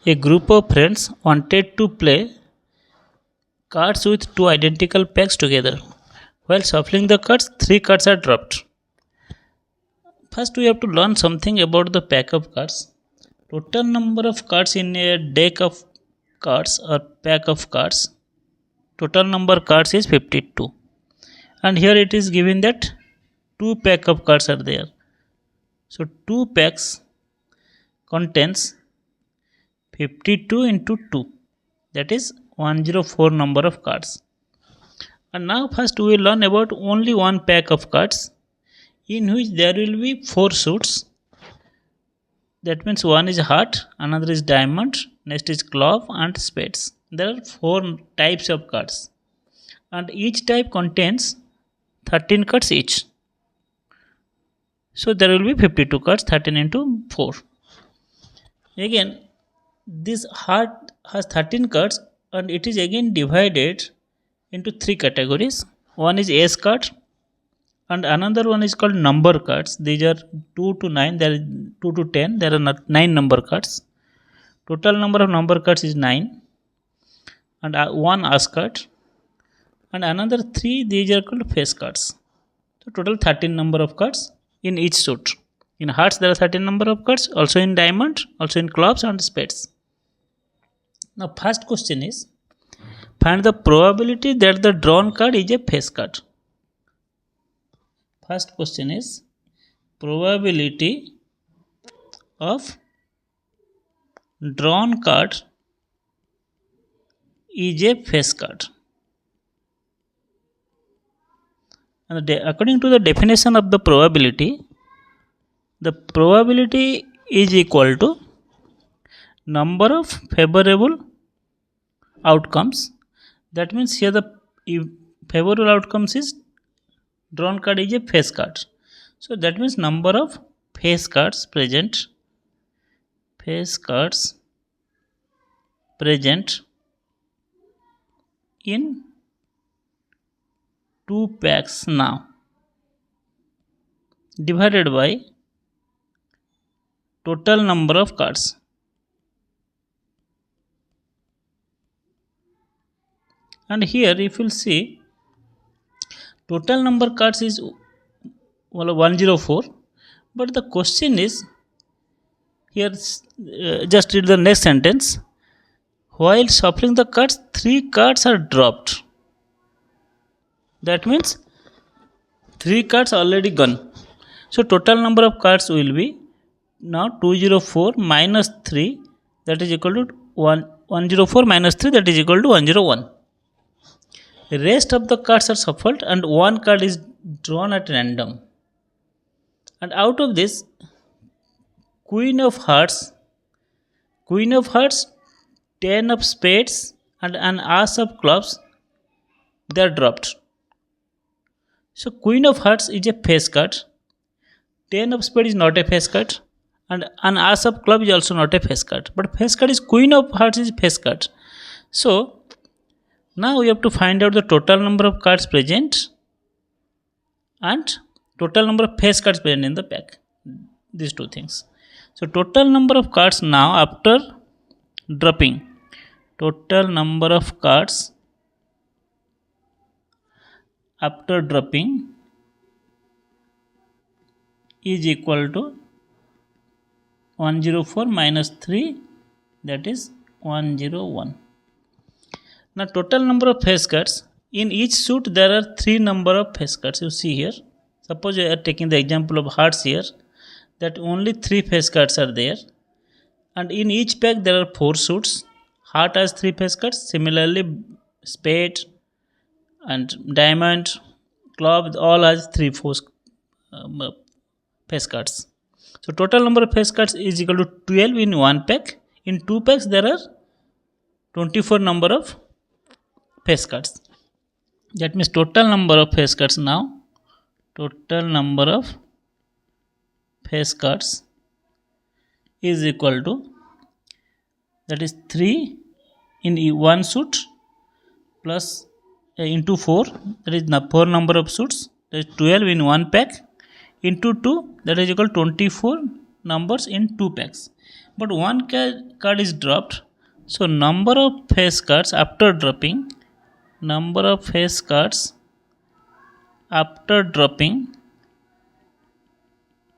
A group of friends wanted to play cards with two identical packs together. While shuffling the cards, three cards are dropped. First, we have to learn something about the pack of cards. Total number of cards in a deck of cards or pack of cards. Total number of cards is 52. And here it is given that two pack of cards are there. So two packs contains 52 into 2, that is 104 number of cards. And now first we will learn about only one pack of cards in which there will be 4 suits. That means one is heart, another is diamond, next is club and spades. There are 4 types of cards and each type contains 13 cards each. So there will be 52 cards, 13 into 4. Again, this heart has 13 cards and it is again divided into 3 categories. One is ace card and another one is called number cards. These are 2 to 9, there is 2 to 10, there are 9 number cards. Total number of number cards is 9 and one ace card and another 3, these are called face cards. So total 13 number of cards in each suit. In hearts there are 13 number of cards, also in diamond, also in clubs and spades. Now first question is, find the probability that the drawn card is a face card. First question is, probability of drawn card is a face card. And according to the definition of the probability is equal to number of favorable outcomes. That means here the favorable outcomes is drawn card is a face card. So that means number of face cards present in 2 packs now divided by total number of cards. And here if you will see, total number of cards is 104, but the question is, here just read the next sentence. While shuffling the cards, 3 cards are dropped. That means 3 cards already gone. So total number of cards will be now 204 minus 3, that is equal to 104 minus 3, that is equal to 101. The rest of the cards are shuffled and one card is drawn at random. And out of this, Queen of Hearts, 10 of spades and an ace of clubs, they are dropped. So Queen of Hearts is a face card, 10 of spades is not a face card, and an ace of club is also not a face card. But face card is Queen of Hearts is face card. So now we have to find out the total number of cards present and total number of face cards present in the pack. These 2 things. So total number of cards now after dropping. Total number of cards after dropping is equal to 104 minus 3, that is 101. Now total number of face cards, in each suit there are 3 number of face cards. You see here, suppose you are taking the example of hearts here, that only 3 face cards are there, and in each pack there are 4 suits. Heart has 3 face cards, similarly spade and diamond, club, all has 4 face cards. So total number of face cards is equal to 12 in one pack. In 2 packs there are 24 number of face cards. That means total number of face cards now, total number of face cards is equal to, that is 3 in one suit plus into 4, that is 4 number of suits, that is 12 in one pack, into 2, that is equal to 24 numbers in 2 packs. but one card is dropped. So number of face cards after dropping,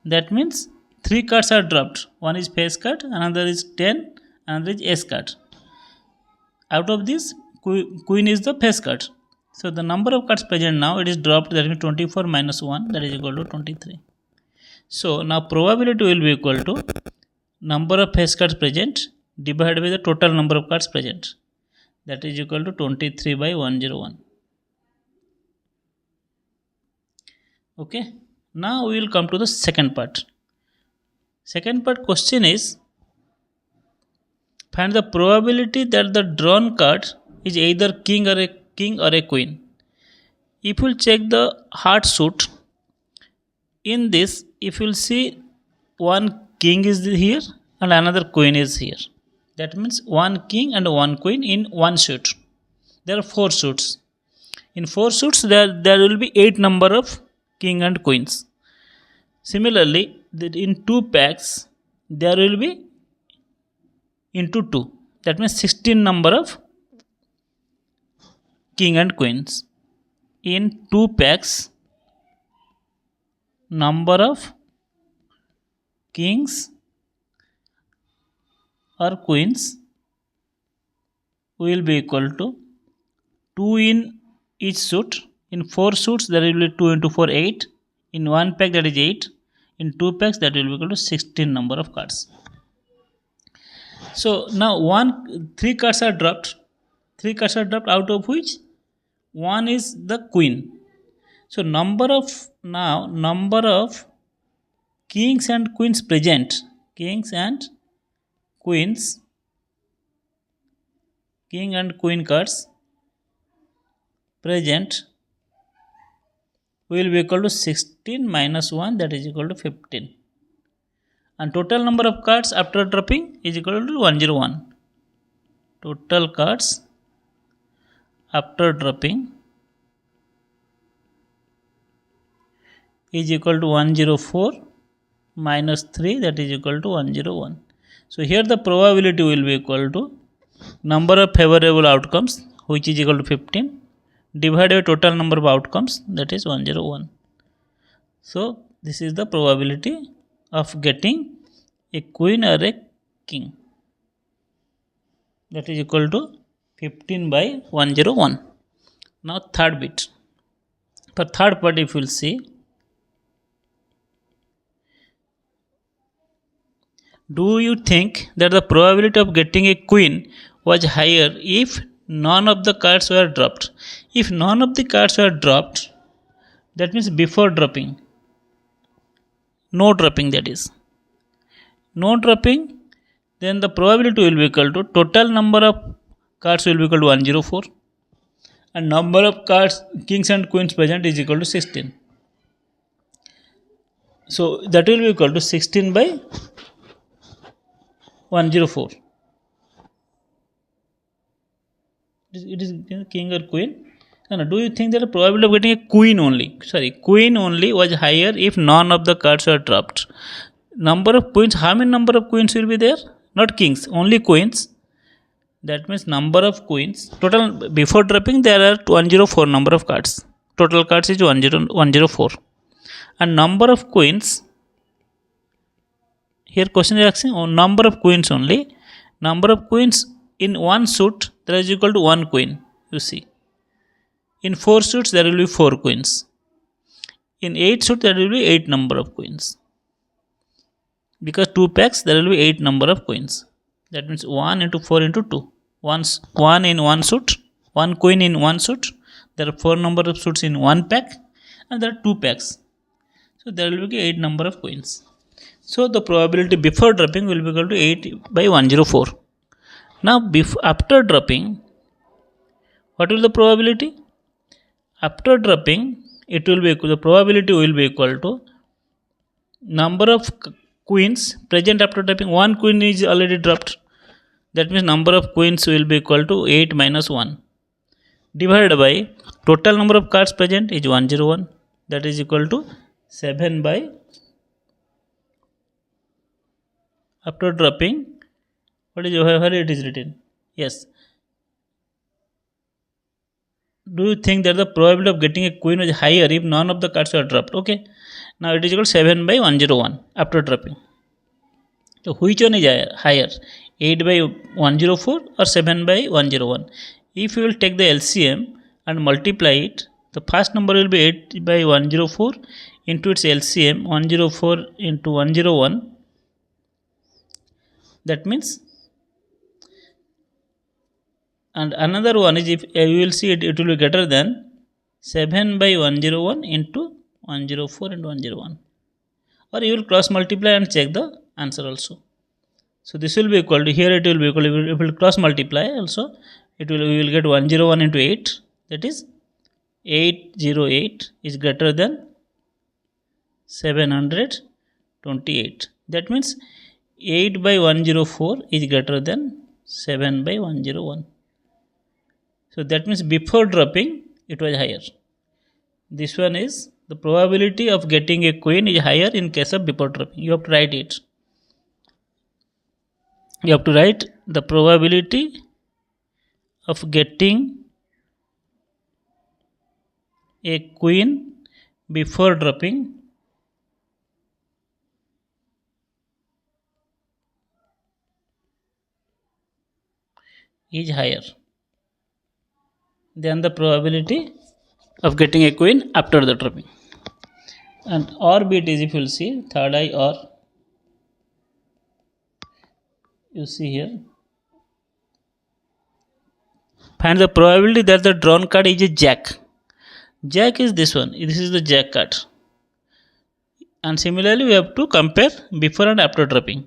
that means 3 cards are dropped. One is face card, another is 10, another is ace card. Out of this, queen is the face card. So the number of cards present now, it is dropped, that means 24 minus 1, that is equal to 23. So now probability will be equal to number of face cards present divided by the total number of cards present. That is equal to 23 by 101. Okay. Now we will come to the second part. Second part question is, find the probability that the drawn card is either king or a queen. If you check the heart suit, in this, if you will see one king is here and another queen is here. That means one king and one queen in one suit. There are 4 suits. In 4 suits, there will be 8 number of king and queens. Similarly, in 2 packs, there will be into 2. That means 16 number of king and queens. In 2 packs, number of kings or queens will be equal to 2 in each suit. In 4 suits, there will be 2 into 4, 8. In 1 pack, that is 8. In 2 packs, that will be equal to 16 number of cards. So now 3 cards are dropped. 3 cards are dropped, out of which one is the queen. So number of kings and queens present. King and queen cards present will be equal to 16 minus 1, that is equal to 15. And total number of cards after dropping is equal to 101. Total cards after dropping is equal to 104 minus 3, that is equal to 101. So here the probability will be equal to number of favorable outcomes, which is equal to 15, divided by total number of outcomes, that is 101. So this is the probability of getting a queen or a king, that is equal to 15 by 101. Now third bit. For third part, if you will see, do you think that the probability of getting a queen was higher if none of the cards were dropped? If none of the cards were dropped, that means before dropping, no dropping, that is. No dropping, then the probability will be equal to total number of cards will be equal to 104 and number of cards, kings and queens present is equal to 16. So that will be equal to 16 by 104. It is king or queen. No, do you think that the probability of getting a queen only was higher if none of the cards were dropped? Number of queens, how many number of queens will be there? Not kings, only queens. That means number of queens. Total, before dropping, there are 104 number of cards. Total cards is 104. And number of queens, here question is asking number of queens only. Number of queens in one suit, there is equal to 1 queen, you see. In 4 suits, there will be 4 queens. In 8 suits, there will be 8 number of queens. Because 2 packs, there will be 8 number of queens. That means 1 into 4 into 2. 1 in 1 suit, 1 queen in 1 suit. There are 4 number of suits in 1 pack and there are 2 packs. So there will be 8 number of queens. So the probability before dropping will be equal to 8 by 104. Now after dropping, what will the probability? After dropping, it will be equal, the probability will be equal to number of queens present after dropping. 1 queen is already dropped. That means number of queens will be equal to 8 minus 1 divided by total number of cards present is 101. That is equal to 7 by after dropping, what is where it is written? Yes. Do you think that the probability of getting a queen is higher if none of the cards are dropped? Okay. Now it is equal to 7 by 101 after dropping. So which one is higher? 8 by 104 or 7 by 101? If you will take the LCM and multiply it, the first number will be 8 by 104 into its LCM 104 into 101. That means, and another one is, if you will see it, it will be greater than 7 by 101 into 104 and 101. Or you will cross multiply and check the answer also. So this will be equal to, here it will be equal to, if we will cross multiply also, we will get 101 into 8, that is 808 is greater than 728. That means 8 by 104 is greater than 7 by 101. So that means before dropping it was higher. This one is, the probability of getting a queen is higher in case of before dropping. You have to write it. You have to write the probability of getting a queen before dropping is higher than the probability of getting a queen after the dropping. And OR bit is, if you will see, third eye OR, you see here, find the probability that the drawn card is a jack. Jack is this one, this is the jack card. And similarly we have to compare before and after dropping.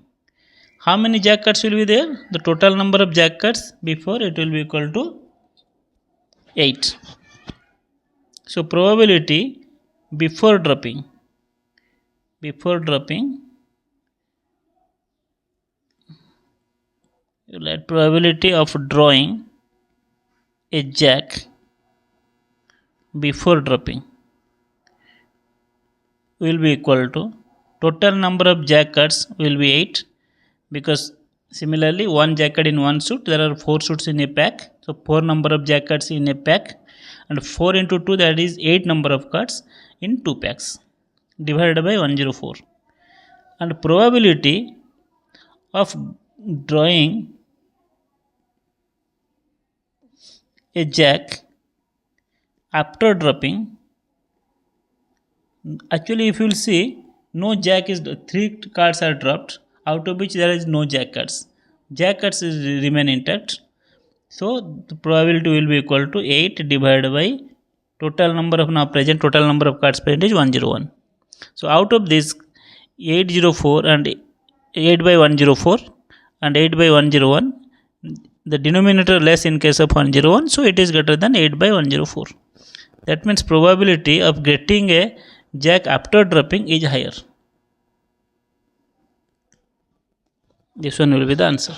How many jack cards will be there? The total number of jack cards before, it will be equal to 8. So probability before dropping, you write probability of drawing a jack before dropping will be equal to, total number of jack cards will be 8, because similarly one jack card in one suit, there are 4 suits in a pack, so 4 number of jack cards in a pack, and 4 into 2, that is 8 number of cards in 2 packs, divided by 104. And probability of drawing a jack after dropping, actually if you will see, no jack is, 3 cards are dropped, out of which there is no jack cards. Jack cards remain intact. So the probability will be equal to 8 divided by total number of, now present total number of cards present is 101. So out of this 804 and 8 by 104 and 8 by 101, the denominator less in case of 101, so it is greater than 8 by 104. That means probability of getting a jack after dropping is higher. This one will be the answer.